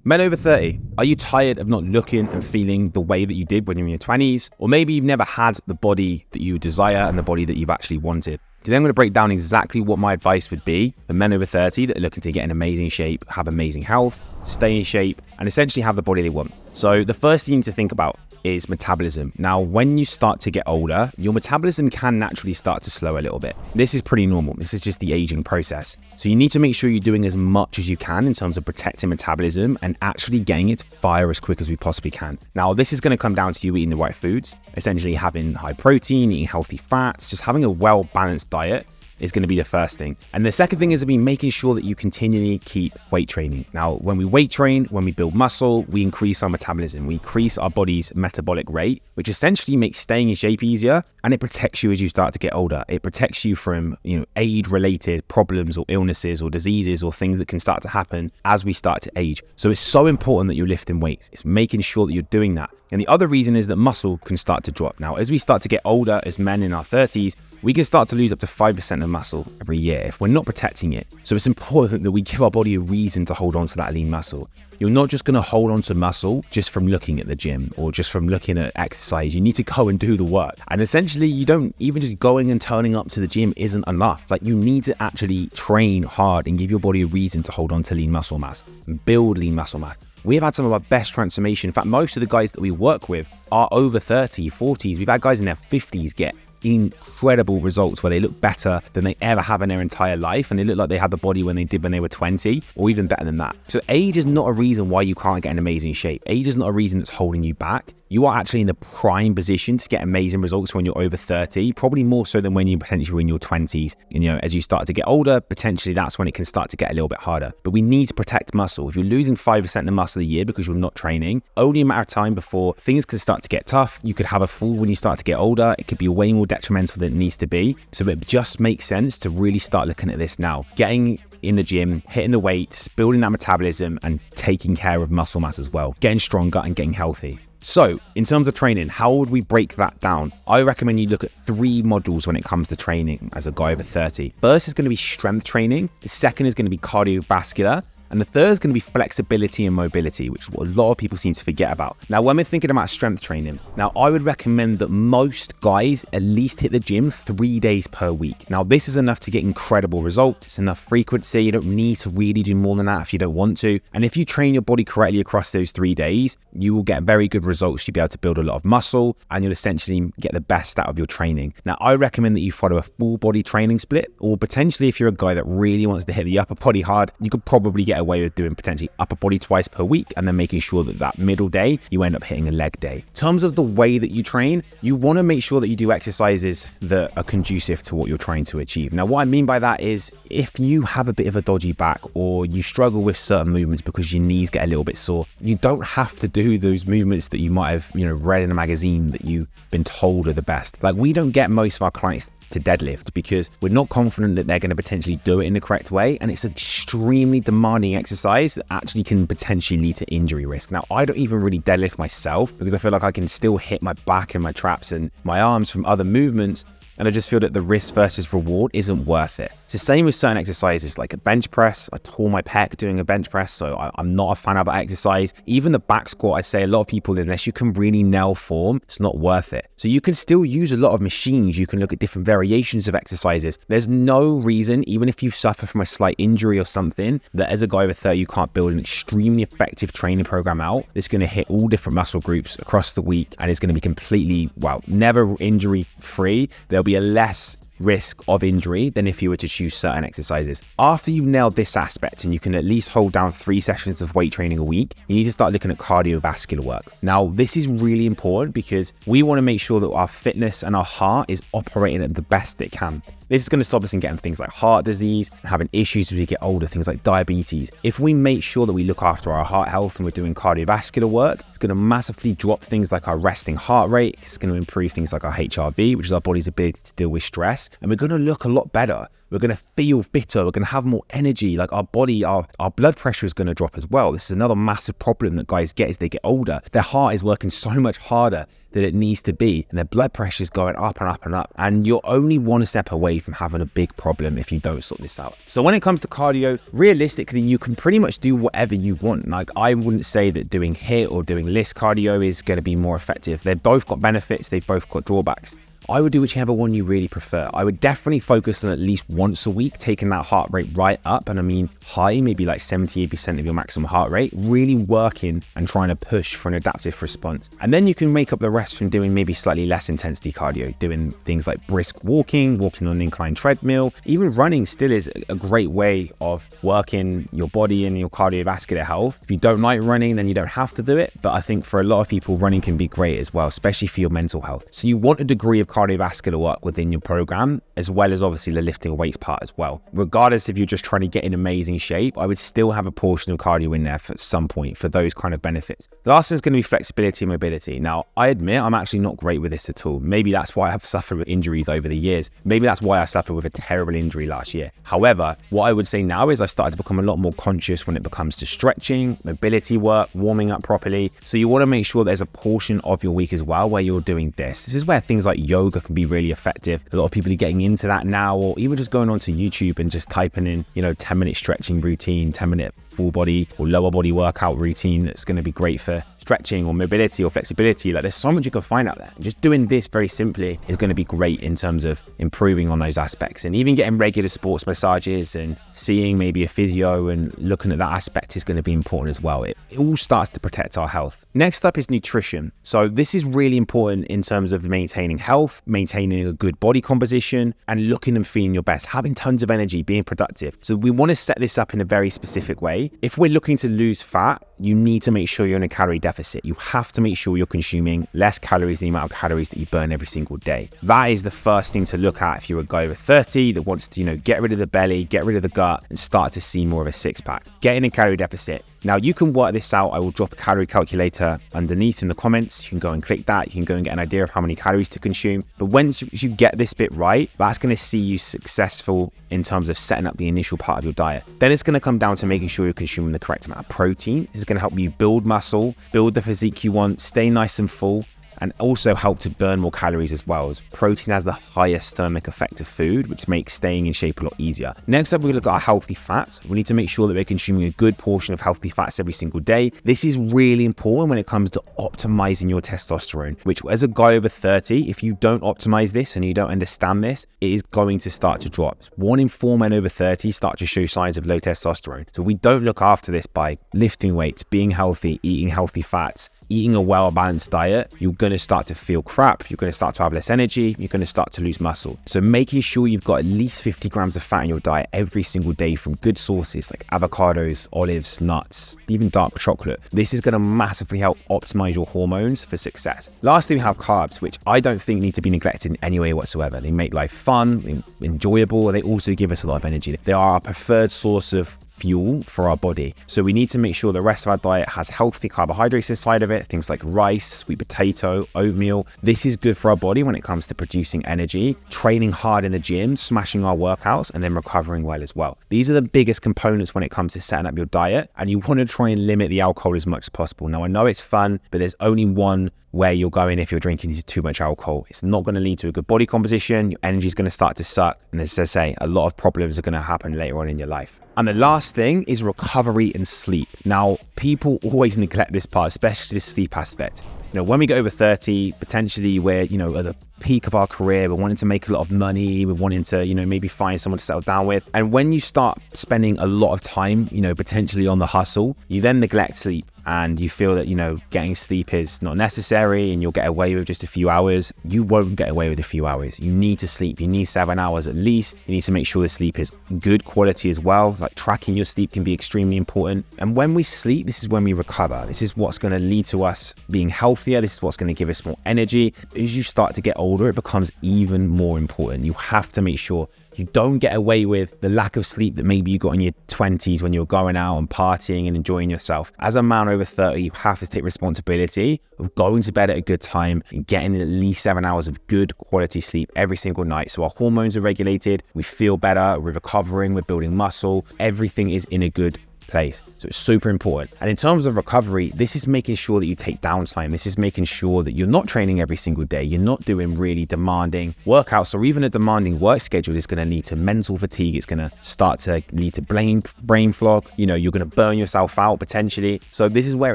Men over 30, are you tired of not looking and feeling the way that you did when you were in your 20s? Or maybe you've never had the body that you desire and the body that you've actually wanted. Today I'm going to break down exactly what my advice would be for men over 30 that are looking to get in amazing shape, have amazing health, stay in shape, and essentially have the body they want. So the first thing to think about is metabolism. Now, when you start to get older, your metabolism can naturally start to slow a little bit. This is pretty normal. This is just the aging process. So you need to make sure you're doing as much as you can in terms of protecting metabolism and actually getting it to fire as quick as we possibly can. Now, this is going to come down to you eating the right foods, essentially having high protein, eating healthy fats, just having a well-balanced diet is going to be the first thing. And the second thing is to be making sure that you continually keep weight training. Now, when we weight train, when we build muscle, we increase our metabolism. We increase our body's metabolic rate, which essentially makes staying in shape easier, and it protects you as you start to get older. It protects you from, age-related problems or illnesses or diseases or things that can start to happen as we start to age. So it's so important that you're lifting weights. It's making sure that you're doing that. And the other reason is that muscle can start to drop. Now, as we start to get older as men in our 30s, we can start to lose up to 5% of muscle every year if we're not protecting it. So it's important that we give our body a reason to hold on to that lean muscle. You're not just going to hold on to muscle just from looking at the gym or just from looking at exercise. You need to go and do the work. And essentially, you don't even just going and turning up to the gym isn't enough. Like, you need to actually train hard and give your body a reason to hold on to lean muscle mass and build lean muscle mass. We have had some of our best transformation. In fact, most of the guys that we work with are over 30, 40s. We've had guys in their 50s get incredible results where they look better than they ever have in their entire life, and they look like they had the body when they were 20 or even better than that. So age is not a reason why you can't get in amazing shape. Age is not a reason that's holding you back. You are actually in the prime position to get amazing results when you're over 30, probably more so than when you potentially were in your 20s. As you start to get older, potentially that's when it can start to get a little bit harder. But we need to protect muscle. If you're losing 5% of muscle a year because you're not training, only a matter of time before things can start to get tough. You could have a fall when you start to get older. It could be way more detrimental than it needs to be. So it just makes sense to really start looking at this now. Getting in the gym, hitting the weights, building that metabolism, and taking care of muscle mass as well. Getting stronger and getting healthy. So, in terms of training, how would we break that down? I recommend you look at 3 modules when it comes to training as a guy over 30. First is going to be strength training. The second is going to be cardiovascular. And the third is going to be flexibility and mobility, which is what a lot of people seem to forget about. Now, when we're thinking about strength training, now I would recommend that most guys at least hit the gym 3 days per week. Now, this is enough to get incredible results. It's enough frequency. You don't need to really do more than that if you don't want to. And if you train your body correctly across those 3 days, you will get very good results. You'll be able to build a lot of muscle and you'll essentially get the best out of your training. Now, I recommend that you follow a full body training split, or potentially if you're a guy that really wants to hit the upper body hard, you could probably get away with doing potentially upper body twice per week and then making sure that middle day you end up hitting a leg day. In terms of the way that you train, you want to make sure that you do exercises that are conducive to what you're trying to achieve. Now, what I mean by that is if you have a bit of a dodgy back or you struggle with certain movements because your knees get a little bit sore, you don't have to do those movements that you might have read in a magazine that you've been told are the best. Like, we don't get most of our clients to deadlift because we're not confident that they're going to potentially do it in the correct way, and it's an extremely demanding exercise that actually can potentially lead to injury risk. Now, I don't even really deadlift myself because I feel like I can still hit my back and my traps and my arms from other movements, and I just feel that the risk versus reward isn't worth it. It's the same with certain exercises like a bench press. I tore my pec doing a bench press, so I'm not a fan of that exercise. Even the back squat, I say a lot of people, unless you can really nail form, it's not worth it. So you can still use a lot of machines. You can look at different variations of exercises. There's no reason, even if you suffer from a slight injury or something, that as a guy over 30, you can't build an extremely effective training program out that's going to hit all different muscle groups across the week, and it's going to be completely, never injury free. There'll be a less risk of injury than if you were to choose certain exercises. After you've nailed this aspect and you can at least hold down 3 sessions of weight training a week, you need to start looking at cardiovascular work. Now, this is really important because we want to make sure that our fitness and our heart is operating at the best it can. This is going to stop us in getting things like heart disease, having issues as we get older, things like diabetes. If we make sure that we look after our heart health and we're doing cardiovascular work, it's going to massively drop things like our resting heart rate. It's going to improve things like our HRV, which is our body's ability to deal with stress. And we're going to look a lot better. We're going to feel fitter. We're going to have more energy. Like, our body, our blood pressure is going to drop as well. This is another massive problem that guys get as they get older. Their heart is working so much harder that it needs to be, and their blood pressure is going up and up and up, and you're only one step away from having a big problem if you don't sort this out. So when it comes to cardio, realistically, you can pretty much do whatever you want. Like, I wouldn't say that doing HIIT or doing LIST cardio is going to be more effective. They've both got benefits, they've both got drawbacks. I would do whichever one you really prefer. I would definitely focus on at least once a week, taking that heart rate right up. And I mean high, maybe like 70-80% of your maximum heart rate, really working and trying to push for an adaptive response. And then you can make up the rest from doing maybe slightly less intensity cardio, doing things like brisk walking on an inclined treadmill. Even running still is a great way of working your body and your cardiovascular health. If you don't like running, then you don't have to do it. But I think for a lot of people, running can be great as well, especially for your mental health. So you want a degree of cardiovascular work within your program, as well as obviously the lifting weights part as well. Regardless if you're just trying to get in amazing shape, I would still have a portion of cardio in there for some point for those kind of benefits. The last thing is going to be flexibility and mobility. Now, I admit I'm actually not great with this at all. Maybe that's why I've suffered with injuries over the years. Maybe that's why I suffered with a terrible injury last year. However, what I would say now is I've started to become a lot more conscious when it comes to stretching, mobility work, warming up properly. So you want to make sure there's a portion of your week as well where you're doing this. This is where things like yoga can be really effective. A lot of people are getting into that now, or even just going onto YouTube and just typing in, 10-minute stretching routine, 10-minute full body or lower body workout routine that's going to be great for stretching or mobility or flexibility. Like, there's so much you can find out there. Just doing this very simply is going to be great in terms of improving on those aspects, and even getting regular sports massages and seeing maybe a physio and looking at that aspect is going to be important as well. It all starts to protect our health. Next up is nutrition. So this is really important in terms of maintaining health, maintaining a good body composition, and looking and feeling your best, having tons of energy, being productive. So we want to set this up in a very specific way. If we're looking to lose fat, you need to make sure you're in a calorie deficit. You have to make sure you're consuming less calories than the amount of calories that you burn every single day. That is the first thing to look at if you're a guy over 30 that wants to, get rid of the belly, get rid of the gut, and start to see more of a six-pack. Get in a calorie deficit. Now, you can work this out. I will drop a calorie calculator underneath in the comments. You can go and click that. You can go and get an idea of how many calories to consume. But once you get this bit right, that's going to see you successful in terms of setting up the initial part of your diet. Then it's going to come down to making sure you're consuming the correct amount of protein. This is going to help you build muscle, build the physique you want, stay nice and full, and also help to burn more calories as well, as protein has the highest thermic effect of food, which makes staying in shape a lot easier. Next up, we look at our healthy fats. We need to make sure that we're consuming a good portion of healthy fats every single day. This is really important when it comes to optimizing your testosterone, which as a guy over 30, if you don't optimize this and you don't understand this, it is going to start to drop. 1 in 4 men over 30 start to show signs of low testosterone. So we don't look after this by lifting weights, being healthy, eating healthy fats, eating a well-balanced diet, you're going to start to feel crap. You're going to start to have less energy. You're going to start to lose muscle. So making sure you've got at least 50 grams of fat in your diet every single day from good sources like avocados, olives, nuts, even dark chocolate. This is going to massively help optimize your hormones for success. Lastly, we have carbs, which I don't think need to be neglected in any way whatsoever. They make life fun, enjoyable. They also give us a lot of energy. They are our preferred source of fuel for our body. So we need to make sure the rest of our diet has healthy carbohydrates inside of it, things like rice, sweet potato, oatmeal. This is good for our body when it comes to producing energy, training hard in the gym, smashing our workouts, and then recovering well as well. These are the biggest components when it comes to setting up your diet, and you want to try and limit the alcohol as much as possible. Now, I know it's fun, but there's only one where you're going if you're drinking too much alcohol. It's not going to lead to a good body composition. Your energy is going to start to suck. And as I say, a lot of problems are going to happen later on in your life. And the last thing is recovery and sleep. Now, people always neglect this part, especially the sleep aspect. When we get over 30, potentially we're, at the peak of our career, we're wanting to make a lot of money, we're wanting to, maybe find someone to settle down with. And when you start spending a lot of time, potentially on the hustle, you then neglect sleep. And you feel that, getting sleep is not necessary and you'll get away with just a few hours. You won't get away with a few hours. You need to sleep. You need 7 hours at least. You need to make sure the sleep is good quality as well. Like, tracking your sleep can be extremely important. And when we sleep, this is when we recover. This is what's going to lead to us being healthier. This is what's going to give us more energy. As you start to get older, it becomes even more important. You have to make sure you don't get away with the lack of sleep that maybe you got in your 20s when you were going out and partying and enjoying yourself. As a man over 30, you have to take responsibility of going to bed at a good time and getting at least 7 hours of good quality sleep every single night. So our hormones are regulated, we feel better, we're recovering, we're building muscle, everything is in a good place. So it's super important. And in terms of recovery, this is making sure that you take downtime. This is making sure that you're not training every single day. You're not doing really demanding workouts, or even a demanding work schedule is going to lead to mental fatigue. It's going to start to lead to brain fog. You know, you're going to burn yourself out potentially. So this is where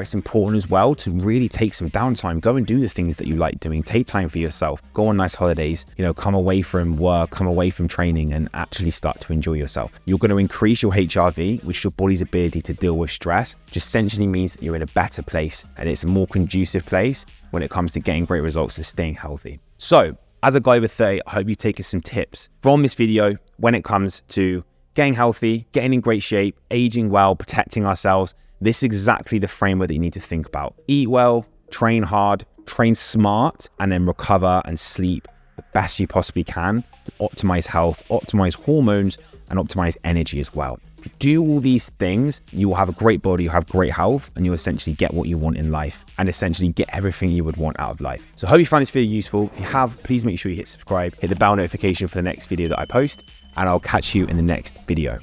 it's important as well to really take some downtime. Go and do the things that you like doing. Take time for yourself. Go on nice holidays. You know, come away from work, come away from training, and actually start to enjoy yourself. You're going to increase your HRV, which is your body's ability to deal with stress, which essentially means that you're in a better place and it's a more conducive place when it comes to getting great results and staying healthy. So as a guy over 30, I hope you've taken some tips from this video when it comes to getting healthy, getting in great shape, aging well, protecting ourselves. This is exactly the framework that you need to think about. Eat well, train hard, train smart, and then recover and sleep the best you possibly can to optimize health, optimize hormones, and optimize energy as well. If you do all these things, you will have a great body, you'll have great health, and you'll essentially get what you want in life and essentially get everything you would want out of life. So I hope you found this video useful. If you have, please make sure you hit subscribe, hit the bell notification for the next video that I post, and I'll catch you in the next video.